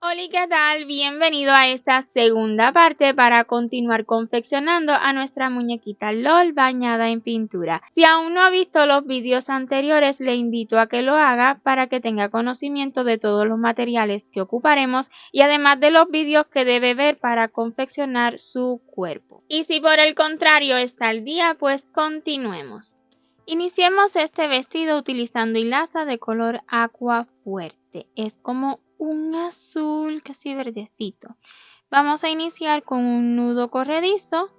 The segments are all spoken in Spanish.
Hola, ¿qué tal? Bienvenido a esta segunda parte para continuar confeccionando a nuestra muñequita LOL bañada en pintura. Si aún no ha visto los vídeos anteriores, le invito a que lo haga para que tenga conocimiento de todos los materiales que ocuparemos y además de los vídeos que debe ver para confeccionar su cuerpo. Y si por el contrario está al día, pues continuemos. Iniciemos este vestido utilizando hilaza de color aqua fuerte. Es como un azul casi verdecito. Vamos a iniciar con un nudo corredizo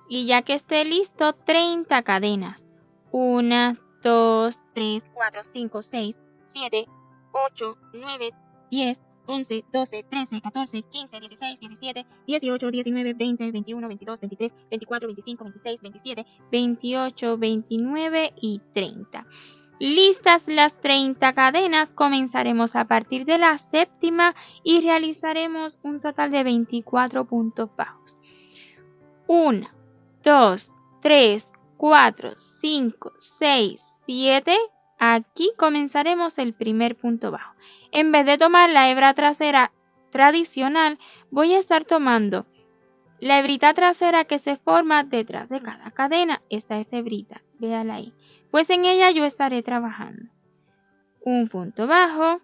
y ya que esté listo, 30 cadenas. 1, 2, 3, 4, 5, 6, 7, 8, 9, 10, 11, 12, 13, 14, 15, 16, 17, 18, 19, 20, 21, 22, 23, 24, 25, 26, 27, 28, 29 y 30. Listas las 30 cadenas, comenzaremos a partir de la séptima y realizaremos un total de 24 puntos bajos. 1, 2, 3, 4, 5, 6, 7. Aquí comenzaremos el primer punto bajo. En vez de tomar la hebra trasera tradicional, voy a estar tomando la hebrita trasera que se forma detrás de cada cadena. Esta es hebrita, véala ahí. Pues en ella yo estaré trabajando. Un punto bajo,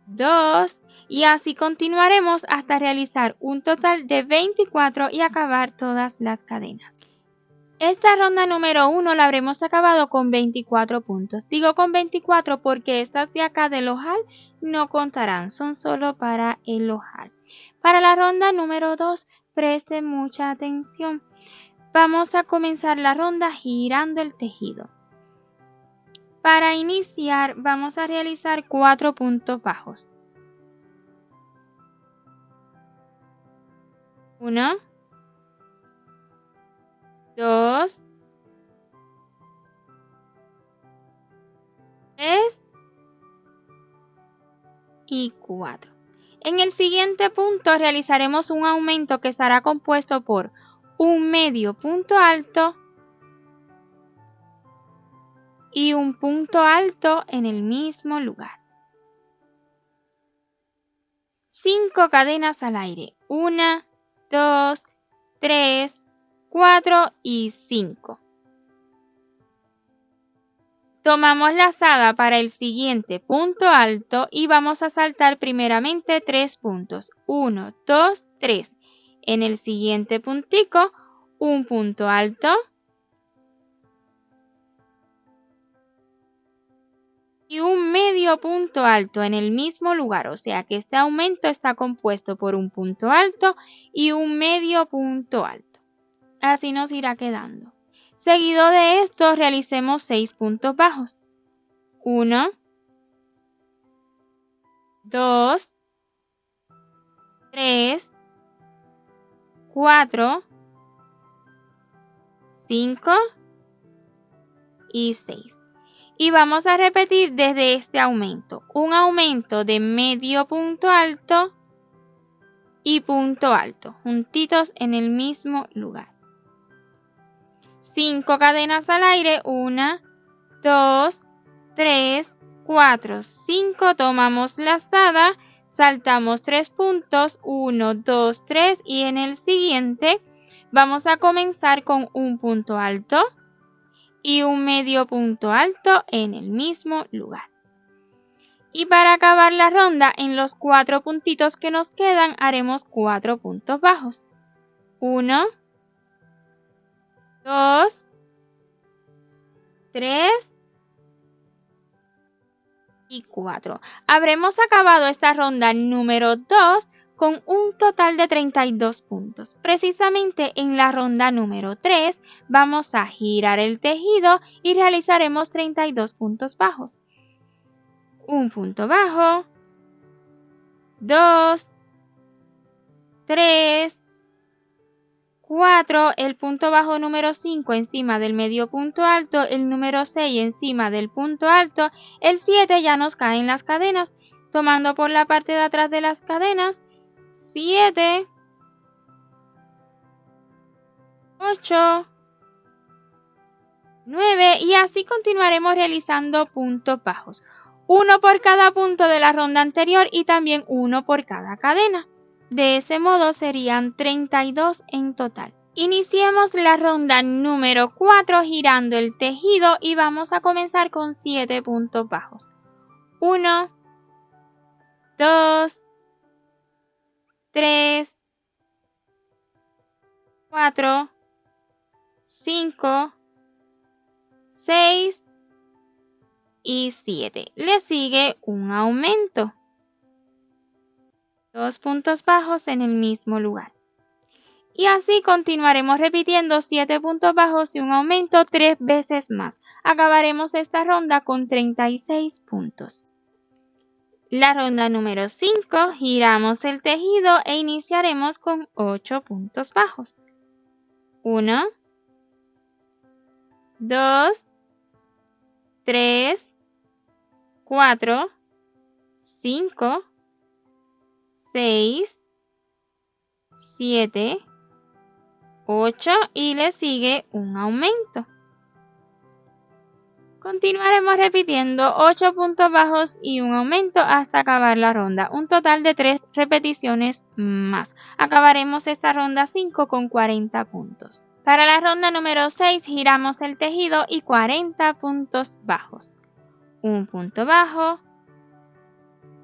2 y así continuaremos hasta realizar un total de 24 y acabar todas las cadenas. Esta ronda número 1 la habremos acabado con 24 puntos. Digo con 24 porque estas de acá del ojal no contarán, son solo para el ojal. Para la ronda número 2, presten mucha atención. Vamos a comenzar la ronda girando el tejido. Para iniciar vamos a realizar 4 puntos bajos. 1, 2, 3 y 4. En el siguiente punto realizaremos un aumento que estará compuesto por un medio punto alto y un punto alto en el mismo lugar. 5 cadenas al aire. 1, 2, 3, 4 y 5. Tomamos lazada para el siguiente punto alto y vamos a saltar primeramente 3 puntos. 1, 2, 3. En el siguiente puntico, un punto alto y un medio punto alto en el mismo lugar. O sea que este aumento está compuesto por un punto alto y un medio punto alto. Así nos irá quedando. Seguido de esto, realicemos 6 puntos bajos. 1, 2, 3, 4, 5 y 6. Y vamos a repetir desde este aumento. Un aumento de medio punto alto y punto alto, juntitos en el mismo lugar. 5 cadenas al aire. 1, 2, 3, 4, 5. Tomamos lazada, saltamos 3 puntos. 1, 2, 3 y en el siguiente vamos a comenzar con un punto alto y un medio punto alto en el mismo lugar. Y para acabar la ronda, en los 4 puntitos que nos quedan, haremos 4 puntos bajos. 1, 2, 3 y 4. Habremos acabado esta ronda número 2 con un total de 32 puntos. Precisamente en la ronda número 3 vamos a girar el tejido y realizaremos 32 puntos bajos. Un punto bajo, 2, 3, 4, el punto bajo número 5 encima del medio punto alto, el número 6 encima del punto alto, el 7 ya nos caen las cadenas, tomando por la parte de atrás de las cadenas, 7, 8, 9 y así continuaremos realizando puntos bajos. uno por cada punto de la ronda anterior y también uno por cada cadena. De ese modo serían 32 en total. Iniciemos la ronda número 4 girando el tejido y vamos a comenzar con 7 puntos bajos. 1, 2, 3, 4, 5, 6 y 7. Le sigue un aumento. 2 puntos bajos en el mismo lugar. Y así continuaremos repitiendo 7 puntos bajos y un aumento 3 veces más. Acabaremos esta ronda con 36 puntos. La ronda número 5, giramos el tejido e iniciaremos con 8 puntos bajos. 1, 2, 3, 4, 5, 6, 7, 8 y le sigue un aumento. Continuaremos repitiendo 8 puntos bajos y un aumento hasta acabar la ronda, un total de 3 repeticiones más. Acabaremos esta ronda 5 con 40 puntos. Para la ronda número 6 giramos el tejido y 40 puntos bajos. Un punto bajo,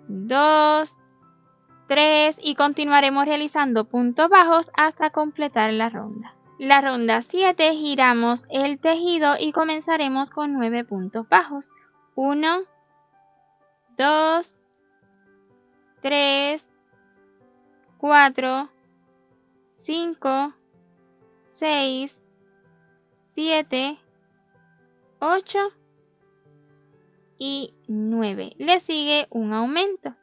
2, 3 y continuaremos realizando puntos bajos hasta completar la ronda. La ronda 7 giramos el tejido y comenzaremos con 9 puntos bajos. 1, 2, 3, 4, 5, 6, 7, 8 y 9. Le sigue un aumento.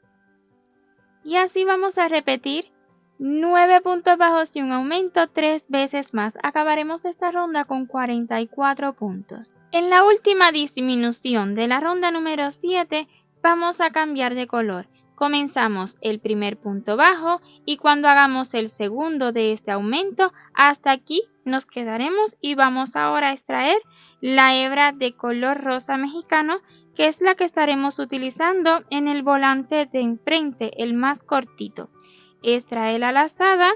Y así vamos a repetir 9 puntos bajos y un aumento 3 veces más. Acabaremos esta ronda con 44 puntos. En la última disminución de la ronda número 7 vamos a cambiar de color. Comenzamos el primer punto bajo y cuando hagamos el segundo de este aumento, hasta aquí nos quedaremos y vamos ahora a extraer la hebra de color rosa mexicano, que es la que estaremos utilizando en el volante de enfrente, el más cortito. Extrae la lazada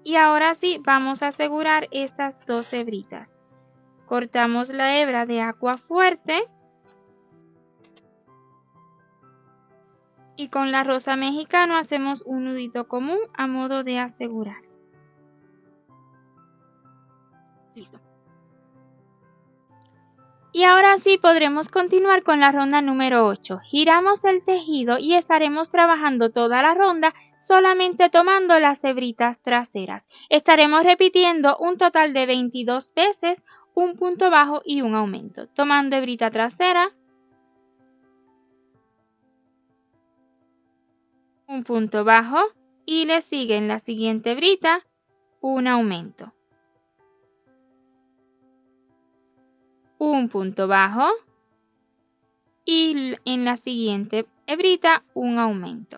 y ahora sí vamos a asegurar estas 2 hebritas. Cortamos la hebra de agua fuerte y con la rosa mexicano hacemos un nudito común a modo de asegurar. Listo. Y ahora sí podremos continuar con la ronda número 8. Giramos el tejido y estaremos trabajando toda la ronda solamente tomando las hebritas traseras. Estaremos repitiendo un total de 22 veces un punto bajo y un aumento. Tomando hebrita trasera, un punto bajo y le sigue en la siguiente hebrita un aumento. Un punto bajo y en la siguiente hebrita un aumento.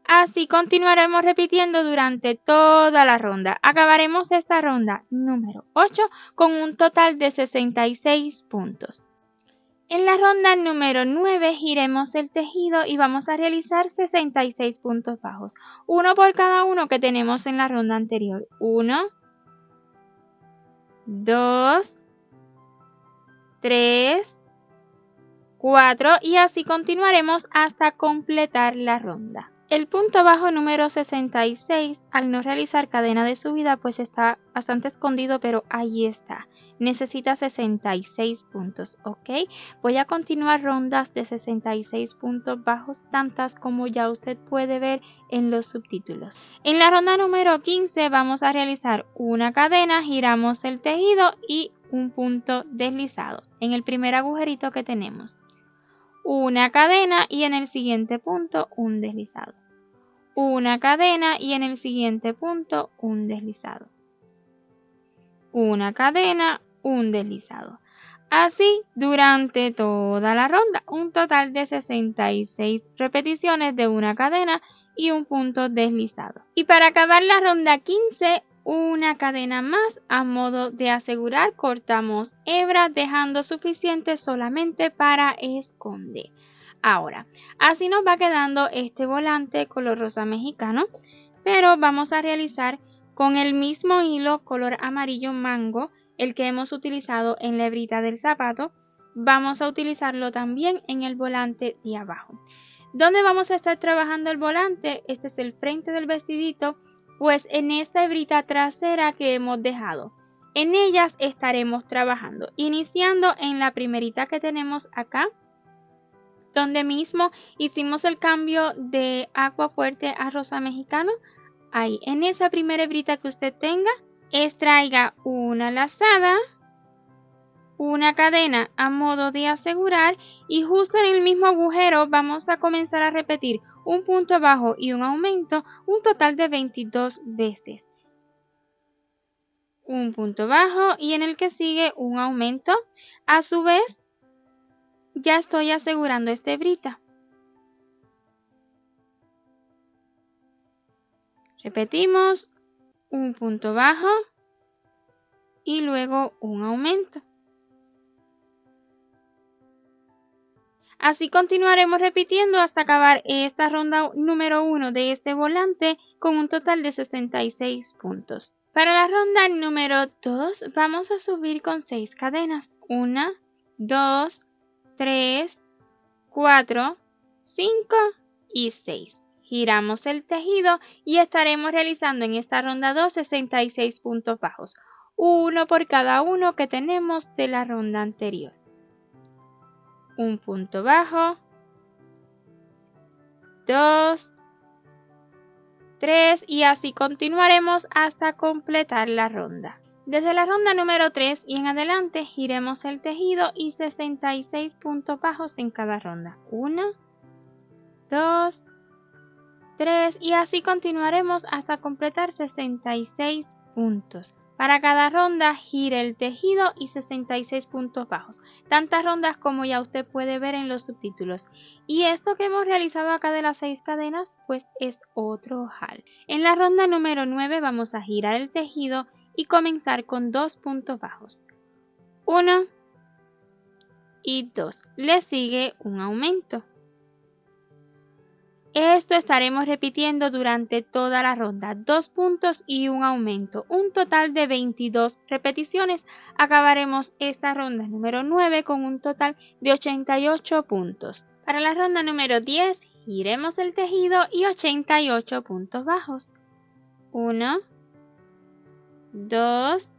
Así continuaremos repitiendo durante toda la ronda. Acabaremos esta ronda número 8 con un total de 66 puntos. En la ronda número 9 giremos el tejido y vamos a realizar 66 puntos bajos, uno por cada uno que tenemos en la ronda anterior. 1, 2, 3, 4 y así continuaremos hasta completar la ronda. El punto bajo número 66, al no realizar cadena de subida, pues está bastante escondido, pero ahí está. Necesita 66 puntos, ¿ok? Voy a continuar rondas de 66 puntos bajos, tantas como ya usted puede ver en los subtítulos. En la ronda número 15 vamos a realizar una cadena, giramos el tejido y un punto deslizado en el primer agujerito que tenemos. Una cadena y en el siguiente punto un deslizado. Una cadena y en el siguiente punto un deslizado. Una cadena, un deslizado. Así durante toda la ronda, un total de 66 repeticiones de una cadena y un punto deslizado. Y para acabar la ronda 15, una cadena más a modo de asegurar, cortamos hebra dejando suficiente solamente para esconder. Ahora, así nos va quedando este volante color rosa mexicano, pero vamos a realizar con el mismo hilo color amarillo mango, el que hemos utilizado en la hebrita del zapato, vamos a utilizarlo también en el volante de abajo. ¿Dónde vamos a estar trabajando el volante? Este es el frente del vestidito, pues en esta hebrita trasera que hemos dejado. En ellas estaremos trabajando, iniciando en la primerita que tenemos acá, donde mismo hicimos el cambio de agua fuerte a rosa mexicano. Ahí, en esa primera hebrita que usted tenga, extraiga una lazada, una cadena a modo de asegurar y justo en el mismo agujero vamos a comenzar a repetir un punto bajo y un aumento, un total de 22 veces. Un punto bajo y en el que sigue un aumento. A su vez, ya estoy asegurando esta hebrita. Repetimos un punto bajo y luego un aumento. Así continuaremos repitiendo hasta acabar esta ronda número 1 de este volante con un total de 66 puntos. Para la ronda número 2 vamos a subir con 6 cadenas. 1, 2, 3, 4, 5 y 6. Giramos el tejido y estaremos realizando en esta ronda 2 66 puntos bajos, uno por cada uno que tenemos de la ronda anterior. Un punto bajo, 2, 3 y así continuaremos hasta completar la ronda. Desde la ronda número 3 y en adelante giremos el tejido y 66 puntos bajos en cada ronda. 1, 2, 3 y así continuaremos hasta completar 66 puntos. Para cada ronda gire el tejido y 66 puntos bajos, tantas rondas como ya usted puede ver en los subtítulos. Y esto que hemos realizado acá de las 6 cadenas pues es otro ojal. En la ronda número 9 vamos a girar el tejido y comenzar con 2 puntos bajos. 1 y 2. Le sigue un aumento. Esto estaremos repitiendo durante toda la ronda, 2 puntos y un aumento, un total de 22 repeticiones. Acabaremos esta ronda número 9 con un total de 88 puntos. Para la ronda número 10, giremos el tejido y 88 puntos bajos. 1, 2,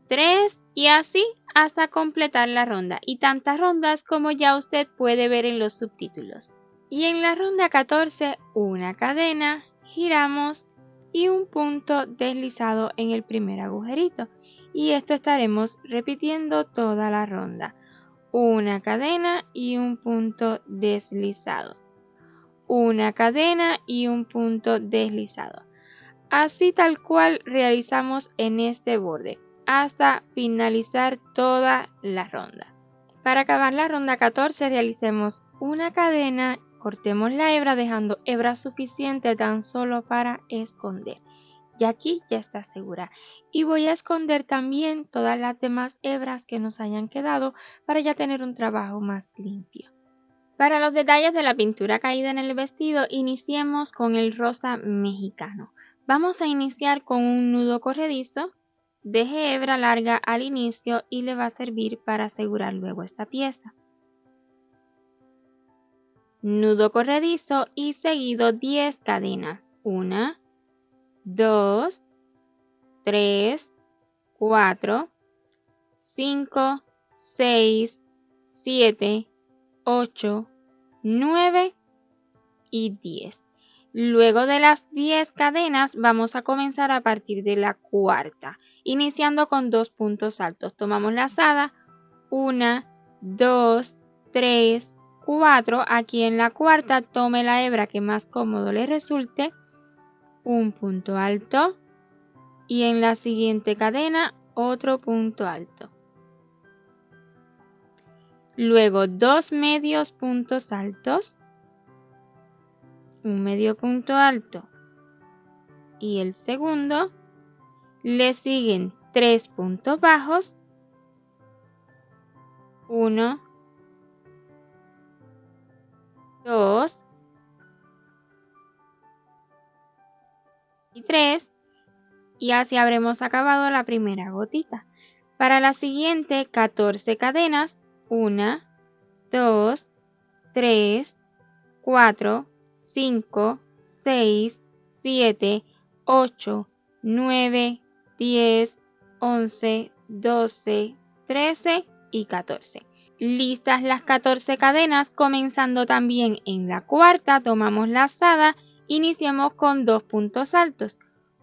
3 y así hasta completar la ronda y tantas rondas como ya usted puede ver en los subtítulos. Y en la ronda 14, una cadena, giramos y un punto deslizado en el primer agujerito. Y esto estaremos repitiendo toda la ronda. Una cadena y un punto deslizado. Una cadena y un punto deslizado. Así tal cual realizamos en este borde, hasta finalizar toda la ronda. Para acabar la ronda 14 realicemos una cadena. Cortemos la hebra dejando hebra suficiente tan solo para esconder. Y aquí ya está segura. Y voy a esconder también todas las demás hebras que nos hayan quedado para ya tener un trabajo más limpio. Para los detalles de la pintura caída en el vestido, iniciemos con el rosa mexicano. Vamos a iniciar con un nudo corredizo. Deje hebra larga al inicio y le va a servir para asegurar luego esta pieza. Nudo corredizo y seguido 10 cadenas. 1, 2, 3, 4, 5, 6, 7, 8, 9 y 10. Luego de las 10 cadenas vamos a comenzar a partir de la cuarta, iniciando con 2 puntos altos. Tomamos lazada, 1, 2, 3, 4, aquí en la cuarta tome la hebra que más cómodo le resulte, un punto alto y en la siguiente cadena otro punto alto. Luego 2 medios puntos altos, un medio punto alto y el segundo le siguen 3 puntos bajos, 1, 2 y 3, y así habremos acabado la primera gotita. Para la siguiente, 14 cadenas, 1, 2, 3, 4, 5, 6, 7, 8, 9, 10, 11, 12, 13 y 14. Listas las 14 cadenas, comenzando también en la cuarta, tomamos lazada, iniciamos con 2 puntos altos.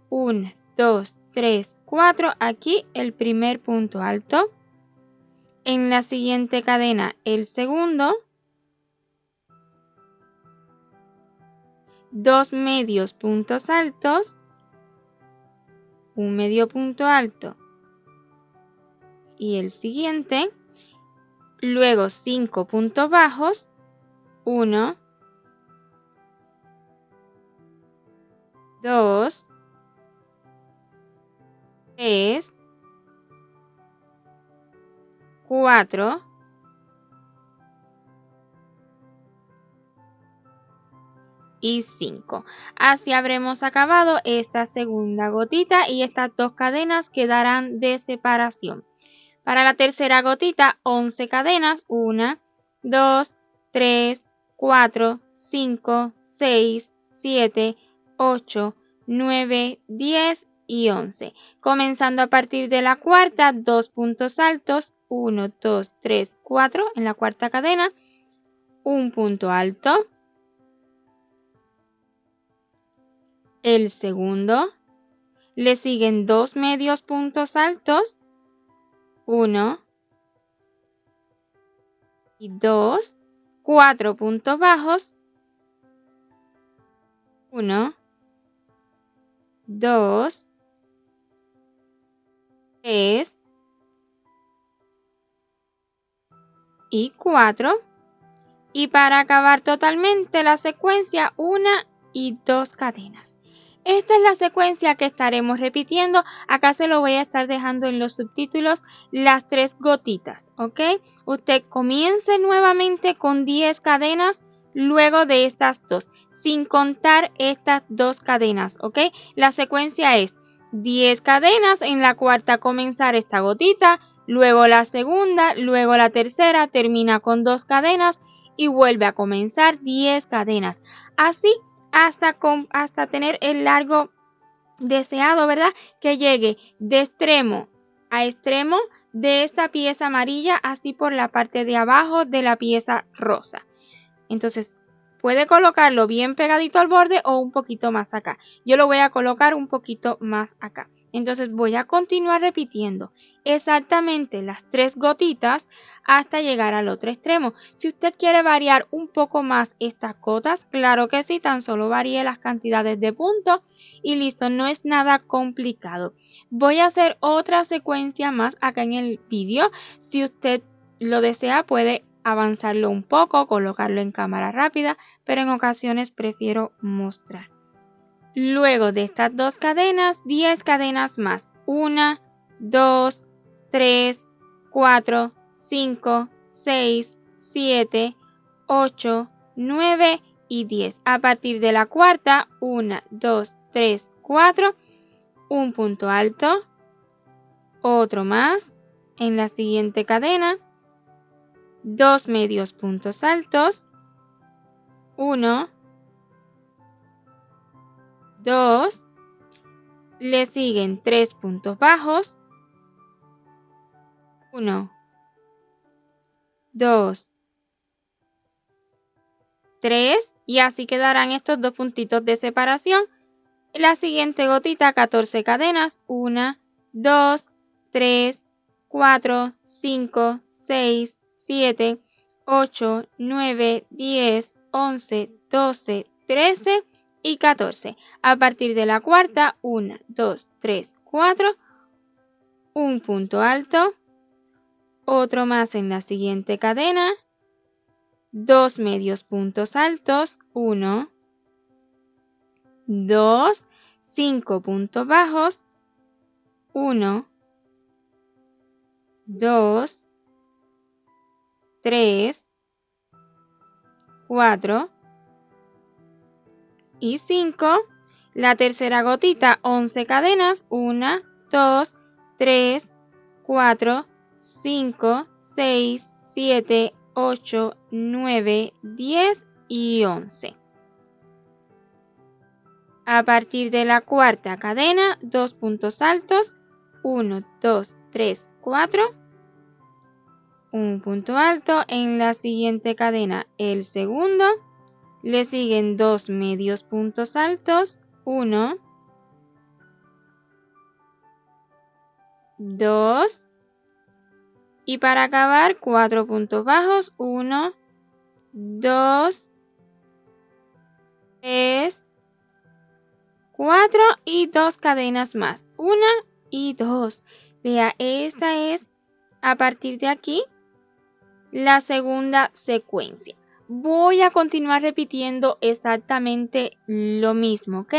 1, 2, 3, 4, aquí el primer punto alto. En la siguiente cadena el segundo, 2 medios puntos altos, un medio punto alto y el siguiente, luego 5 puntos bajos, 1, 2, 3, 4 y 5. Así habremos acabado esta segunda gotita y estas 2 cadenas quedarán de separación. Para la tercera gotita, 11 cadenas, 1, 2, 3, 4, 5, 6, 7, 8, 9, 10 y 11. Comenzando a partir de la cuarta, 2 puntos altos, 1, 2, 3, 4 en la cuarta cadena, un punto alto. El segundo, le siguen 2 medios puntos altos, 1 y 2, 4 puntos bajos, 1, 2, 3 y 4. Y para acabar totalmente la secuencia, 1 y 2 cadenas. Esta es la secuencia que estaremos repitiendo. Acá se lo voy a estar dejando en los subtítulos las 3 gotitas, ¿ok? Usted comience nuevamente con 10 cadenas luego de estas 2, sin contar estas 2 cadenas, ¿ok? La secuencia es 10 cadenas, en la cuarta comenzar esta gotita, luego la segunda, luego la tercera, termina con 2 cadenas y vuelve a comenzar 10 cadenas. Así hasta tener el largo deseado, ¿verdad? Que llegue de extremo a extremo de esta pieza amarilla, así por la parte de abajo de la pieza rosa. Entonces, puede colocarlo bien pegadito al borde o un poquito más acá. Yo lo voy a colocar un poquito más acá. Entonces voy a continuar repitiendo exactamente las 3 gotitas hasta llegar al otro extremo. Si usted quiere variar un poco más estas gotas, claro que sí, tan solo varíe las cantidades de puntos y listo, no es nada complicado. Voy a hacer otra secuencia más acá en el vídeo. Si usted lo desea, puede avanzarlo un poco, colocarlo en cámara rápida, pero en ocasiones prefiero mostrar. Luego de estas 2 cadenas, 10 cadenas más. 1, 2, 3, 4, 5, 6, 7, 8, 9 y 10. A partir de la cuarta, 1, 2, 3, 4, un punto alto, otro más en la siguiente cadena, 2 medios puntos altos, 1, 2, le siguen 3 puntos bajos, 1, 2, 3 y así quedarán estos 2 puntitos de separación. La siguiente gotita, 14 cadenas, 1, 2, 3, 4, 5, 6, 7, 8, 9, 10, 11, 12, 13 y 14. A partir de la cuarta, 1, 2, 3, 4, un punto alto, otro más en la siguiente cadena, 2 medios puntos altos, 1, 2, 5 puntos bajos, 1, 2, 3, 4 y 5. La tercera gotita, 11 cadenas, 1, 2, 3, 4, 5, 6, 7, 8, 9, 10 y 11. A partir de la cuarta cadena, 2 puntos altos, 1, 2, 3, 4, un punto alto. En la siguiente cadena, el segundo, le siguen 2 medios puntos altos, 1, 2 y para acabar 4 puntos bajos, 1, 2, 3, 4 y 2 cadenas más, 1 y 2. Vea, esta es a partir de aquí la segunda secuencia. Voy a continuar repitiendo exactamente lo mismo, ¿ok?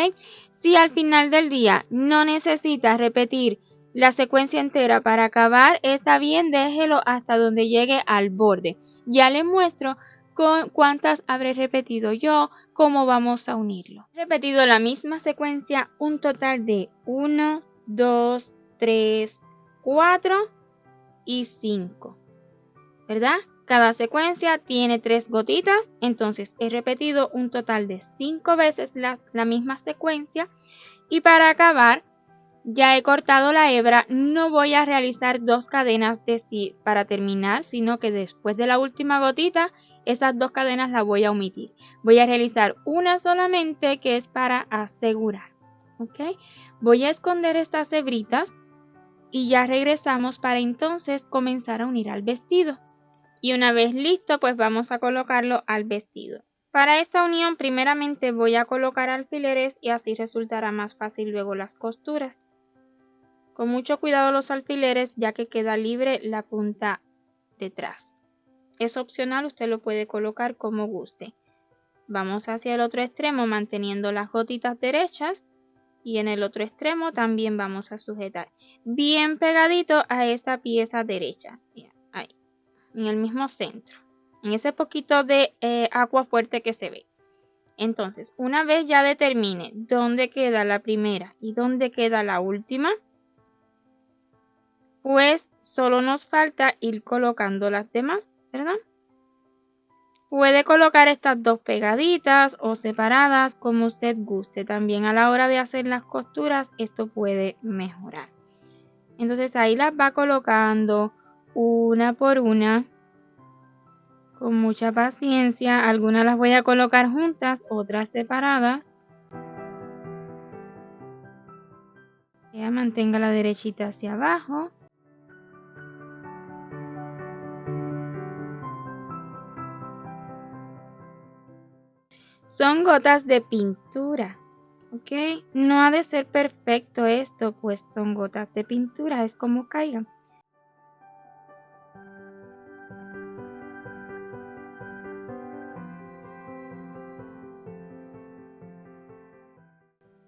Si al final del día no necesitas repetir la secuencia entera para acabar, está bien, déjelo hasta donde llegue al borde. Ya les muestro con cuántas habré repetido yo, cómo vamos a unirlo. He repetido la misma secuencia un total de 1, 2, 3, 4 y 5, ¿verdad? Cada secuencia tiene 3 gotitas, entonces he repetido un total de 5 veces la misma secuencia y para acabar ya he cortado la hebra. No voy a realizar 2 cadenas para terminar, sino que después de la última gotita, esas 2 cadenas las voy a omitir. Voy a realizar una solamente que es para asegurar, ¿ok? Voy a esconder estas hebritas y ya regresamos para entonces comenzar a unir al vestido. Y una vez listo, pues vamos a colocarlo al vestido. Para esta unión primeramente voy a colocar alfileres y así resultará más fácil luego las costuras. Con mucho cuidado los alfileres, ya que queda libre la punta detrás. Es opcional, usted lo puede colocar como guste. Vamos hacia el otro extremo manteniendo las gotitas derechas y en el otro extremo también vamos a sujetar bien pegadito a esa pieza derecha. Ahí, en el mismo centro, en ese poquito de agua fuerte que se ve. Entonces, una vez ya determine dónde queda la primera y dónde queda la última, pues solo nos falta ir colocando las demás, ¿verdad? Puede colocar estas 2 pegaditas o separadas como usted guste. También a la hora de hacer las costuras esto puede mejorar. Entonces ahí las va colocando una por una con mucha paciencia. Algunas las voy a colocar juntas, otras separadas. Ya mantenga la derechita hacia abajo. Son gotas de pintura, ¿ok? No ha de ser perfecto esto, pues son gotas de pintura, es como caigan.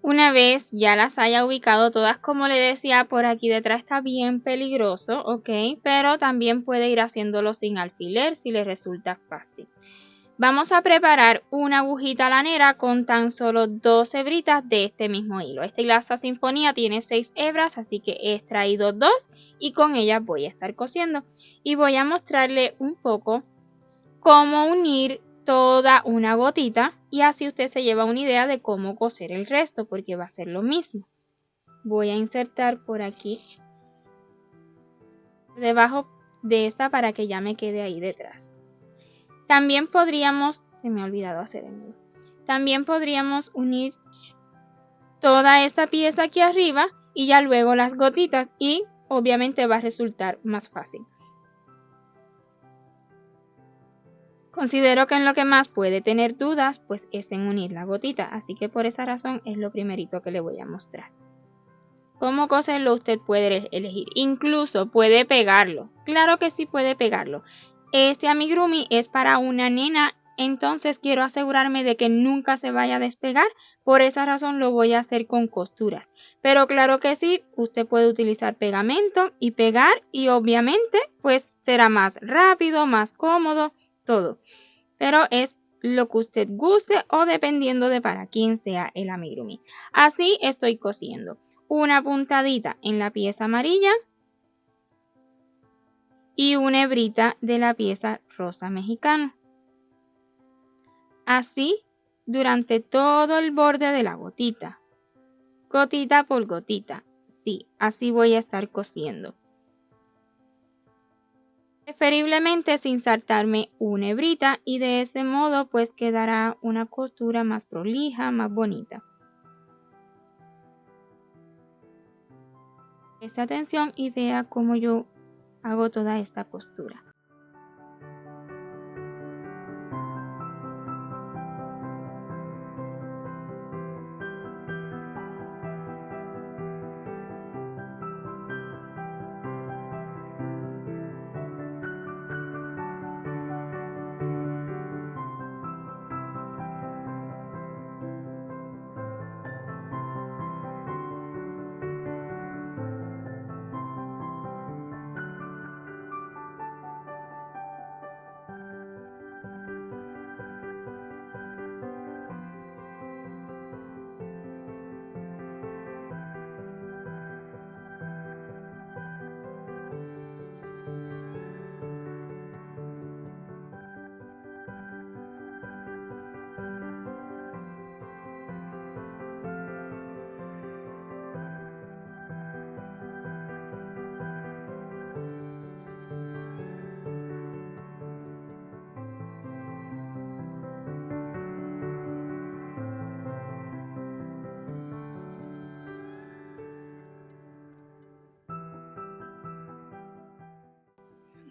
Una vez ya las haya ubicado todas, como le decía, por aquí detrás está bien peligroso, ¿ok? Pero también puede ir haciéndolo sin alfiler si le resulta fácil. Vamos a preparar una agujita lanera con tan solo 2 hebritas de este mismo hilo. Esta hilaza sinfonía tiene 6 hebras, así que he extraído 2 y con ellas voy a estar cosiendo. Y voy a mostrarle un poco cómo unir toda una gotita y así usted se lleva una idea de cómo coser el resto, porque va a ser lo mismo. Voy a insertar por aquí debajo de esta para que ya me quede ahí detrás. También podríamos, se me ha olvidado hacer el nudo. También podríamos unir toda esta pieza aquí arriba y ya luego las gotitas y obviamente va a resultar más fácil. Considero que en lo que más puede tener dudas pues es en unir la gotita, así que por esa razón es lo primerito que le voy a mostrar. Cómo coserlo usted puede elegir, incluso puede pegarlo, claro que sí puede pegarlo. Este amigurumi es para una nena entonces quiero asegurarme de que nunca se vaya a despegar. Por esa razón lo voy a hacer con costuras. Pero claro que sí, usted puede utilizar pegamento y pegar y obviamente pues será más rápido, más cómodo, todo. Pero es lo que usted guste o dependiendo de para quién sea el amigurumi. Así estoy cosiendo. Una puntadita en la pieza amarilla y una hebrita de la pieza rosa mexicano. Así durante todo el borde de la gotita. Gotita por gotita. Sí, así voy a estar cosiendo. Preferiblemente sin saltarme una hebrita y de ese modo pues quedará una costura más prolija, más bonita. Preste atención y vea cómo yo hago toda esta costura.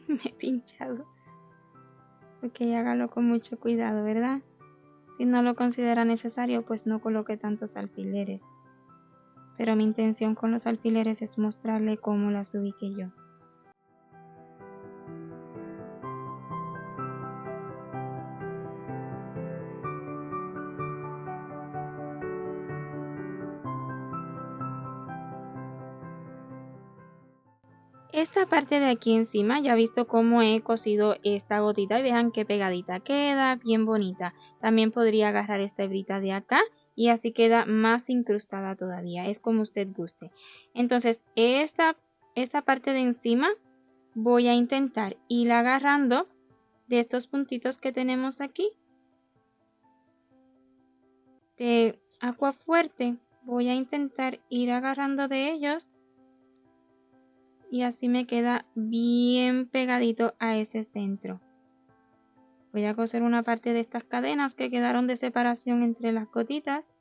Me he pinchado. Ok, hágalo con mucho cuidado, ¿verdad? Si no lo considera necesario, pues no coloque tantos alfileres. Pero mi intención con los alfileres es mostrarle cómo las ubiqué yo. Esta parte de aquí encima ya he visto cómo he cosido esta gotita y vean qué pegadita queda, bien bonita. También podría agarrar esta hebrita de acá y así queda más incrustada todavía, es como usted guste. Entonces esta parte de encima voy a intentar ir agarrando de estos puntitos que tenemos aquí de agua fuerte, voy a intentar ir agarrando de ellos. Y así me queda bien pegadito a ese centro. Voy a coser una parte de estas cadenas que quedaron de separación entre las gotitas.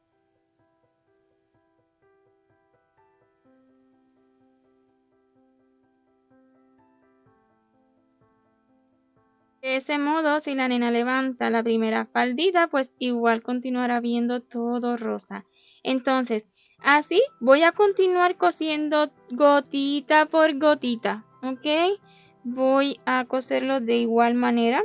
De ese modo, si la nena levanta la primera faldita, pues igual continuará viendo todo rosa. Entonces, así voy a continuar cosiendo gotita por gotita, ¿ok? Voy a coserlo de igual manera,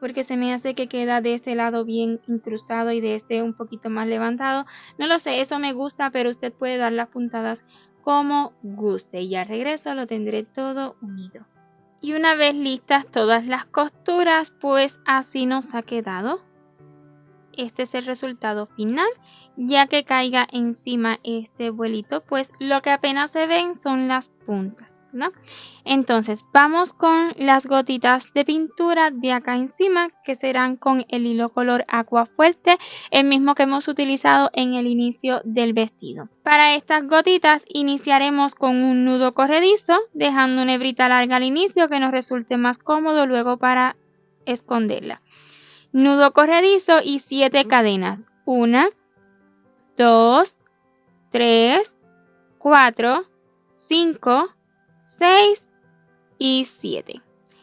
porque se me hace que queda de este lado bien incrustado y de este un poquito más levantado. No lo sé, eso me gusta, pero usted puede dar las puntadas como guste. Y ya regreso, lo tendré todo unido. Y una vez listas todas las costuras, pues así nos ha quedado. Este es el resultado final, ya que caiga encima este vuelito, pues lo que apenas se ven son las puntas, ¿no? Entonces vamos con las gotitas de pintura de acá encima, que serán con el hilo color aqua fuerte, el mismo que hemos utilizado en el inicio del vestido. Para estas gotitas iniciaremos con un nudo corredizo, dejando una hebrita larga al inicio que nos resulte más cómodo luego para esconderla. Nudo corredizo y 7 cadenas. 1, 2, 3, 4, 5, 6 y 7.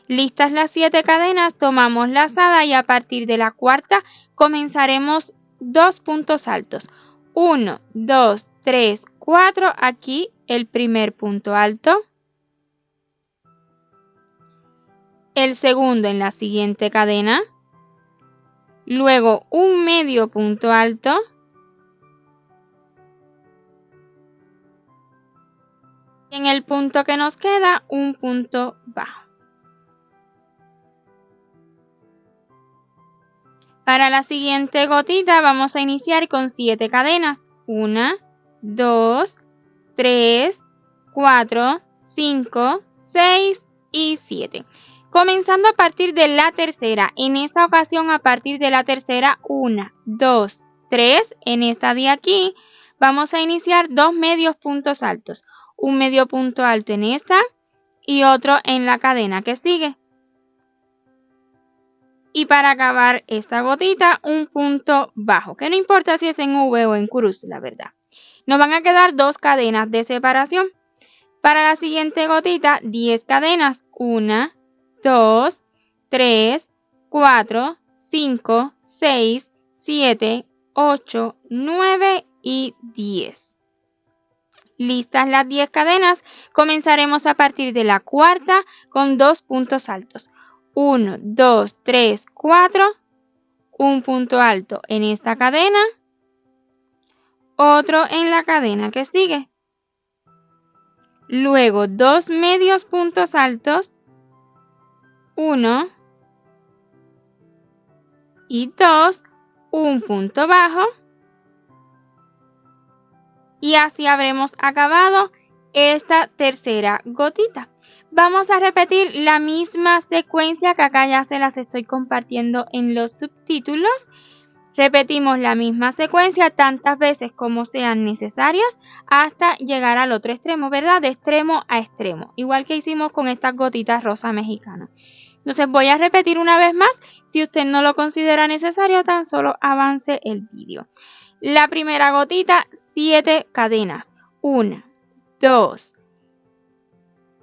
Listas las 7 cadenas, tomamos lazada y a partir de la cuarta comenzaremos 2 puntos altos. 1, 2, 3, 4. Aquí el primer punto alto. El segundo en la siguiente cadena. luego un medio punto alto, y en el punto que nos queda un punto bajo. Para la siguiente gotita vamos a iniciar con 7 cadenas. 1, 2, 3, 4, 5, 6 y 7. Comenzando a partir de la tercera. En esta ocasión a partir de la tercera 1, 2, 3. En esta de aquí vamos a iniciar 2 medios puntos altos. Un medio punto alto en esta y otro en la cadena que sigue. Y para acabar esta gotita, un punto bajo, que no importa si es en V o en cruz, la verdad. Nos van a quedar 2 cadenas de separación. Para la siguiente gotita, 10 cadenas. 1, 2, 3, 4, 5, 6, 7, 8, 9 y 10. Listas las 10 cadenas, comenzaremos a partir de la cuarta con 2 puntos altos. 1, 2, 3, 4, un punto alto en esta cadena, otro en la cadena que sigue. Luego 2 medios puntos altos, 1 y 2, un punto bajo, y así habremos acabado esta tercera gotita. Vamos a repetir la misma secuencia que acá ya se las estoy compartiendo en los subtítulos. Repetimos la misma secuencia tantas veces como sean necesarias hasta llegar al otro extremo, ¿verdad? De extremo a extremo, igual que hicimos con estas gotitas rosa mexicana. Entonces voy a repetir una vez más. Si usted no lo considera necesario, tan solo avance el vídeo. La primera gotita, 7 cadenas. 1, 2,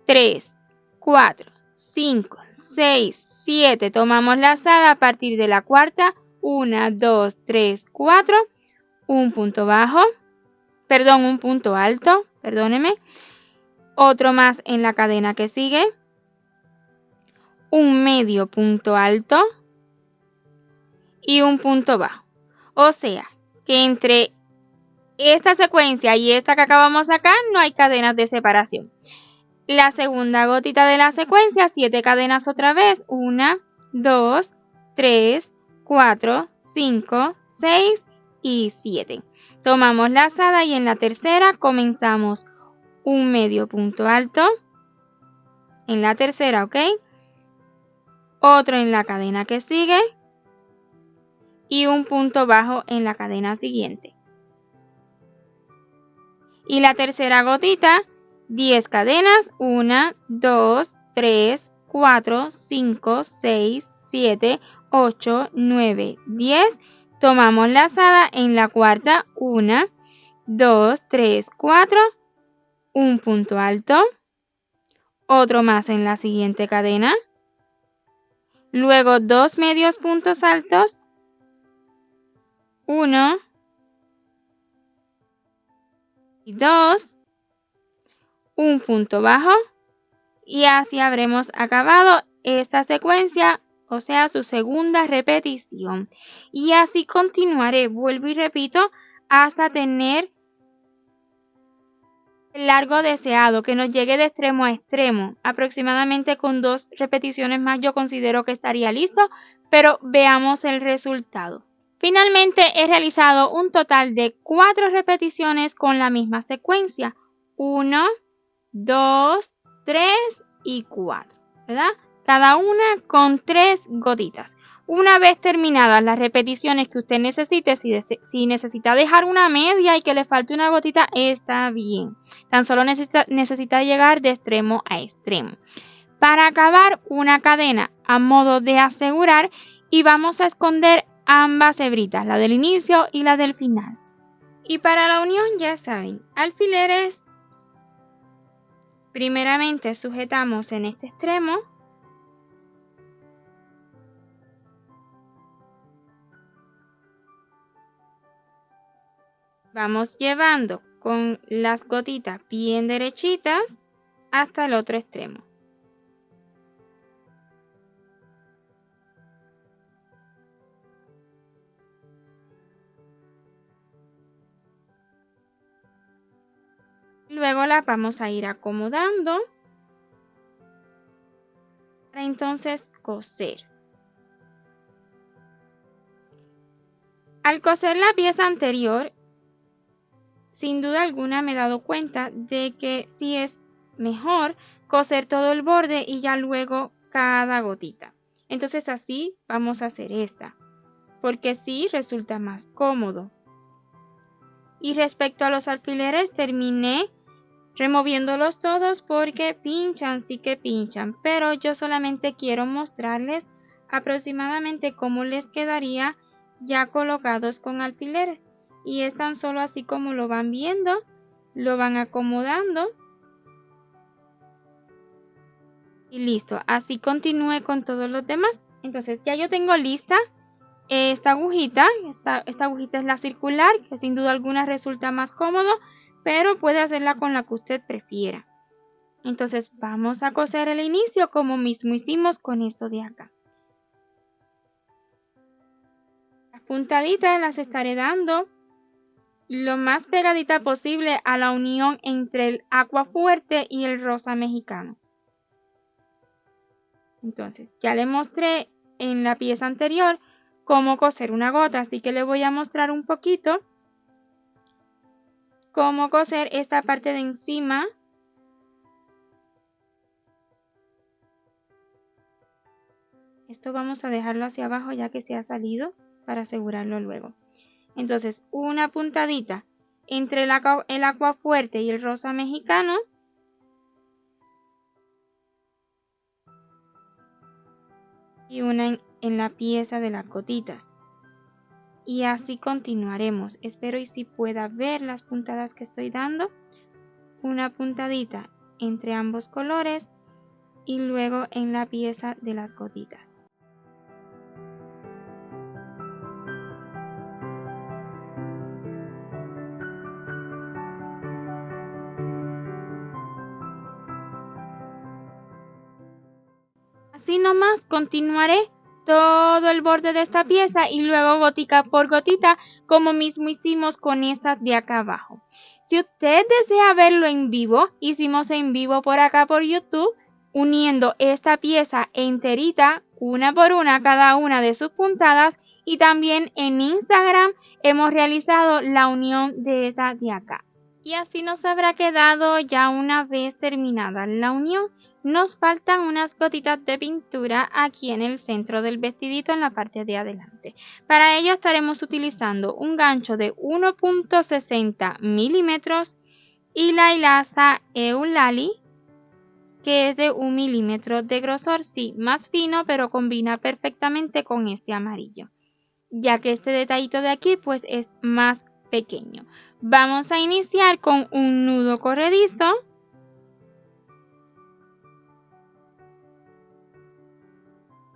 3, 4, 5, 6, 7. Tomamos lazada a partir de la cuarta. 1, 2, 3, 4. Un punto bajo. Perdón, un punto alto. Perdóneme. Otro más en la cadena que sigue. Un medio punto alto. Y un punto bajo. O sea, que entre esta secuencia y esta que acabamos acá no hay cadenas de separación. La segunda gotita de la secuencia, 7 cadenas otra vez. 1, 2, 3, 4, 5, 6 y 7. Tomamos lazada y en la tercera comenzamos un medio punto alto. En la tercera, ¿ok? Otro en la cadena que sigue. Y un punto bajo en la cadena siguiente. Y la tercera gotita, 10 cadenas, 1, 2, 3, 4, 5, 6, 7, 8, 9, 10. Tomamos lazada en la cuarta, 1, 2, 3, 4, un punto alto, otro más en la siguiente cadena, luego 2 medios puntos altos, 1 y 2, un punto bajo, y así habremos acabado esta secuencia, o sea, su segunda repetición. Y así continuaré, vuelvo y repito, hasta tener el largo deseado, que nos llegue de extremo a extremo. Aproximadamente con 2 repeticiones más yo considero que estaría listo, pero veamos el resultado. Finalmente he realizado un total de 4 repeticiones con la misma secuencia. 1, 2, 3 y 4, ¿verdad? Cada una con 3 gotitas. Una vez terminadas las repeticiones que usted necesite, si necesita dejar una media y que le falte una gotita, está bien. Tan solo necesita llegar de extremo a extremo. Para acabar, una cadena a modo de asegurar, y vamos a esconder ambas hebritas, la del inicio y la del final. Y para la unión, ya saben, alfileres. Primeramente sujetamos en este extremo. Vamos llevando con las gotitas bien derechitas hasta el otro extremo. Luego la vamos a ir acomodando para entonces coser. Al coser la pieza anterior, sin duda alguna me he dado cuenta de que sí es mejor coser todo el borde y ya luego cada gotita. Entonces así vamos a hacer esta, porque sí resulta más cómodo. Y respecto a los alfileres, terminé removiéndolos todos porque pinchan, sí que pinchan, pero yo solamente quiero mostrarles aproximadamente cómo les quedaría ya colocados con alfileres. Y es tan solo así como lo van viendo, lo van acomodando y listo. Así continúe con todos los demás. Entonces ya yo tengo lista esta agujita. Esta agujita es la circular, que sin duda alguna resulta más cómodo, pero puede hacerla con la que usted prefiera. Entonces vamos a coser el inicio como mismo hicimos con esto de acá. Las puntaditas las estaré dando lo más pegadita posible a la unión entre el aqua fuerte y el rosa mexicano. Entonces ya le mostré en la pieza anterior cómo coser una gota, así que le voy a mostrar un poquito cómo coser esta parte de encima. Esto vamos a dejarlo hacia abajo ya que se ha salido para asegurarlo luego. Entonces una puntadita entre el aqua fuerte y el rosa mexicano. Y una en la pieza de las gotitas. Y así continuaremos. Espero y si pueda ver las puntadas que estoy dando. Una puntadita entre ambos colores y luego en la pieza de las gotitas. Así nomás continuaré todo el borde de esta pieza y luego gotica por gotita como mismo hicimos con esta de acá abajo. Si usted desea verlo en vivo, hicimos en vivo por acá por YouTube, uniendo esta pieza enterita, una por una, cada una de sus puntadas, y también en Instagram hemos realizado la unión de esa de acá. Y así nos habrá quedado ya una vez terminada la unión. Nos faltan unas gotitas de pintura aquí en el centro del vestidito en la parte de adelante. Para ello estaremos utilizando un gancho de 1.60 milímetros y la hilaza Eulali, que es de 1 milímetro de grosor, sí, más fino, pero combina perfectamente con este amarillo, ya que este detallito de aquí pues es más pequeño. Vamos a iniciar con un nudo corredizo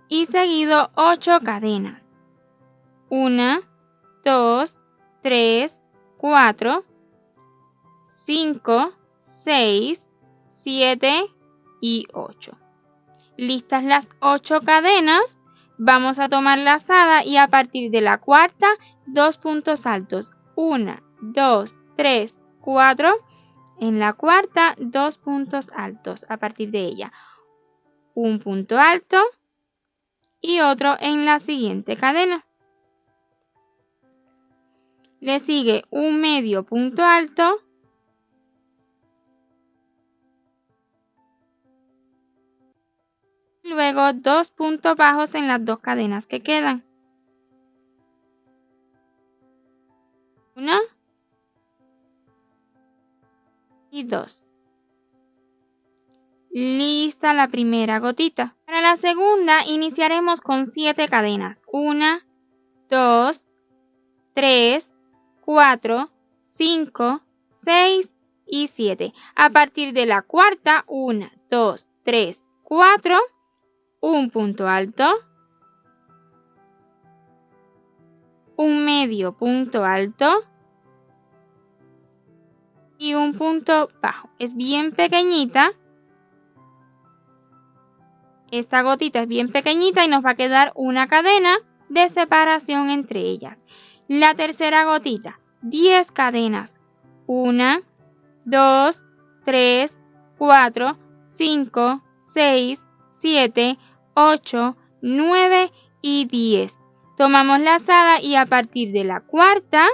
y seguido 8 cadenas. 1, 2, 3, 4, 5, 6, 7 y 8. Listas las 8 cadenas, vamos a tomar la lazada y a partir de la cuarta, 2 puntos altos. 1, 2, 3, 4. En la cuarta, 2 puntos altos a partir de ella. Un punto alto y otro en la siguiente cadena. Le sigue un medio punto alto y luego 2 puntos bajos en las 2 cadenas que quedan. 1 y 2. Lista la primera gotita. Para la segunda iniciaremos con 7 cadenas. 1, 2, 3, 4, 5, 6 y 7. A partir de la cuarta, 1, 2, 3, 4, un punto alto, un medio punto alto y un punto bajo. Es bien pequeñita. Esta gotita es bien pequeñita y nos va a quedar una cadena de separación entre ellas. La tercera gotita, 10 cadenas. 1, 2, 3, 4, 5, 6, 7, 8, 9 y 10. Tomamos lazada y a partir de la cuarta,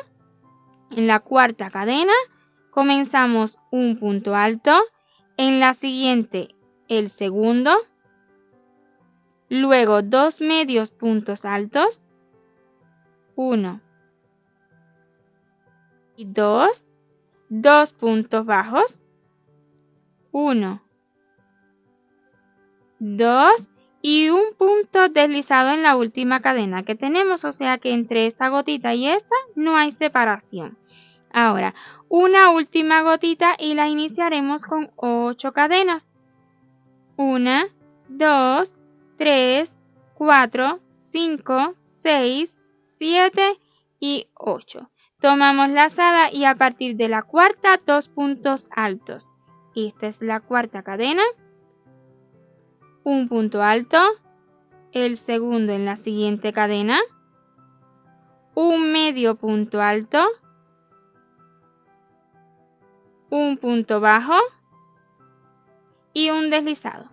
en la cuarta cadena, comenzamos un punto alto, en la siguiente el segundo, luego 2 medios puntos altos, 1 y 2, 2 puntos bajos, 1, 2 y un punto deslizado en la última cadena que tenemos, o sea que entre esta gotita y esta no hay separación. Ahora, una última gotita y la iniciaremos con 8 cadenas. 1, 2, 3, 4, 5, 6, 7 y 8. Tomamos lazada y a partir de la cuarta, 2 puntos altos. Esta es la cuarta cadena. Un punto alto, el segundo en la siguiente cadena, un medio punto alto, un punto bajo y un deslizado.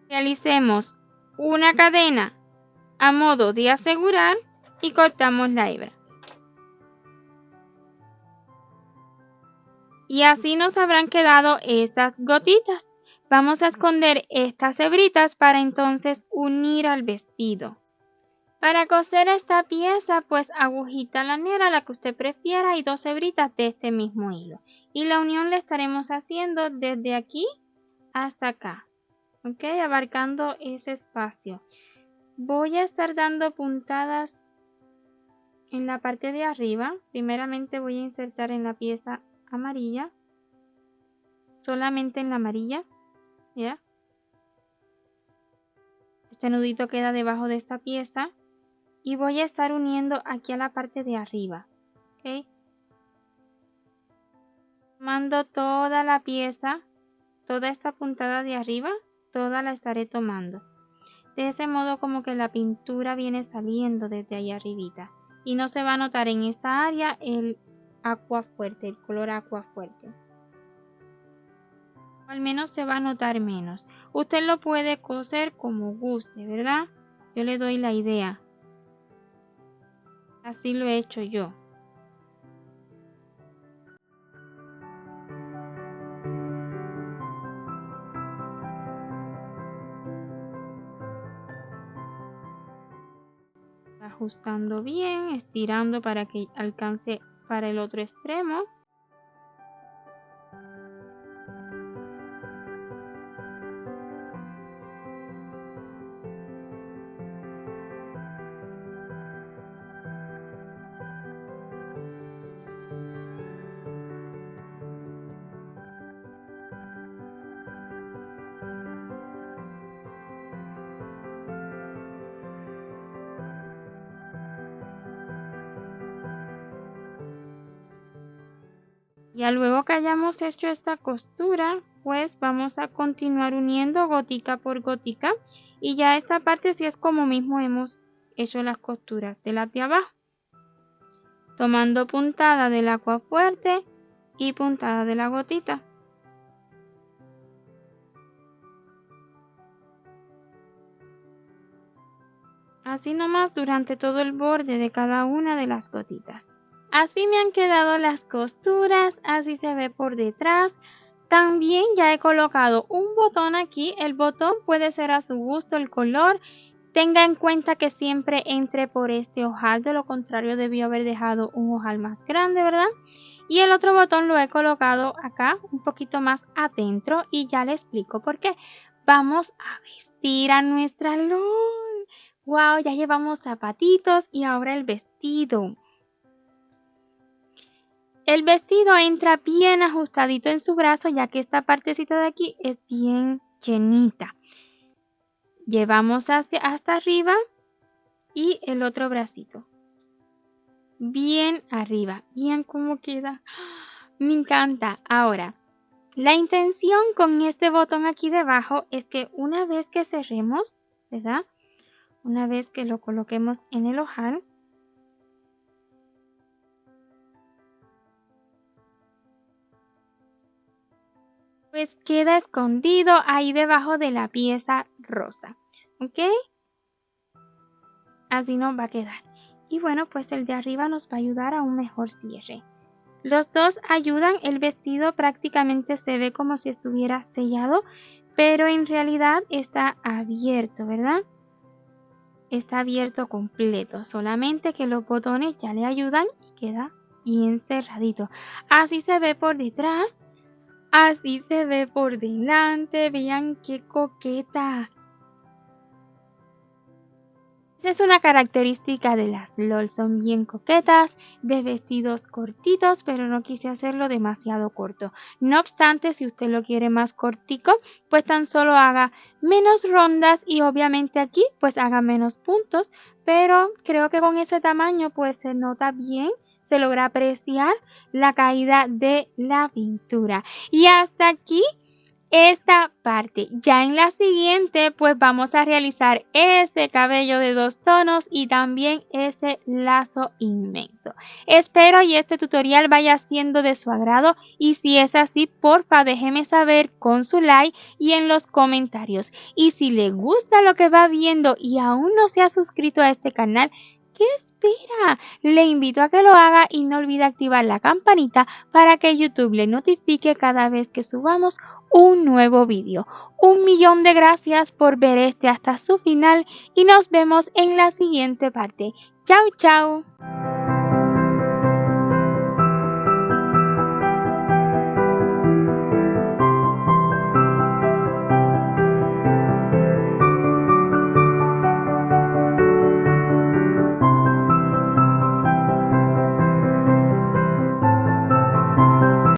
Realicemos una cadena a modo de asegurar y cortamos la hebra. Y así nos habrán quedado estas gotitas. Vamos a esconder estas hebritas para entonces unir al vestido. Para coser esta pieza, pues agujita lanera, la que usted prefiera, y 2 hebritas de este mismo hilo. Y la unión la estaremos haciendo desde aquí hasta acá, ¿ok? Abarcando ese espacio. Voy a estar dando puntadas en la parte de arriba. Primeramente voy a insertar en la pieza amarilla, solamente en la amarilla, ¿ya? Este nudito queda debajo de esta pieza. Y voy a estar uniendo aquí a la parte de arriba, ¿ok? Tomando toda la pieza, toda esta puntada de arriba, toda la estaré tomando. De ese modo como que la pintura viene saliendo desde ahí arribita. Y no se va a notar en esta área el aqua fuerte, el color aqua fuerte. O al menos se va a notar menos. Usted lo puede coser como guste, ¿verdad? Yo le doy la idea. Así lo he hecho yo. Ajustando bien, estirando para que alcance para el otro extremo. Ya luego que hayamos hecho esta costura, pues vamos a continuar uniendo gotica por gotica, y ya esta parte sí es como mismo hemos hecho las costuras de las de abajo, tomando puntada del aqua fuerte y puntada de la gotita. Así nomás durante todo el borde de cada una de las gotitas. Así me han quedado las costuras, así se ve por detrás. También ya he colocado un botón aquí. El botón puede ser a su gusto el color. Tenga en cuenta que siempre entre por este ojal, de lo contrario debió haber dejado un ojal más grande, ¿verdad? Y el otro botón lo he colocado acá, un poquito más adentro, y ya le explico por qué. Vamos a vestir a nuestra LOL. ¡Wow! Ya llevamos zapatitos y ahora el vestido. El vestido entra bien ajustadito en su brazo, ya que esta partecita de aquí es bien llenita. Llevamos hasta arriba y el otro bracito. Bien arriba. Bien cómo queda. Me encanta. Ahora, la intención con este botón aquí debajo es que una vez que cerremos, ¿verdad? Una vez que lo coloquemos en el ojal, pues queda escondido ahí debajo de la pieza rosa, ¿ok? Así nos va a quedar. Y bueno, pues el de arriba nos va a ayudar a un mejor cierre. Los dos ayudan, el vestido prácticamente se ve como si estuviera sellado, pero en realidad está abierto, ¿verdad? Está abierto completo, solamente que los botones ya le ayudan y queda bien cerradito. Así se ve por detrás, así se ve por delante, vean qué coqueta. Esa es una característica de las LOL, son bien coquetas, de vestidos cortitos, pero no quise hacerlo demasiado corto. No obstante, si usted lo quiere más cortico, pues tan solo haga menos rondas y obviamente aquí pues haga menos puntos, pero creo que con ese tamaño pues se nota bien, se logra apreciar la caída de la pintura. Y hasta aquí esta parte. Ya en la siguiente, pues vamos a realizar ese cabello de 2 tonos y también ese lazo inmenso. Espero y este tutorial vaya siendo de su agrado y si es así, porfa déjeme saber con su like y en los comentarios. Y si le gusta lo que va viendo y aún no se ha suscrito a este canal, ¿qué espera? Le invito a que lo haga y no olvide activar la campanita para que YouTube le notifique cada vez que subamos un nuevo vídeo. 1.000.000 de gracias por ver este hasta su final y nos vemos en la siguiente parte. Chao, chao.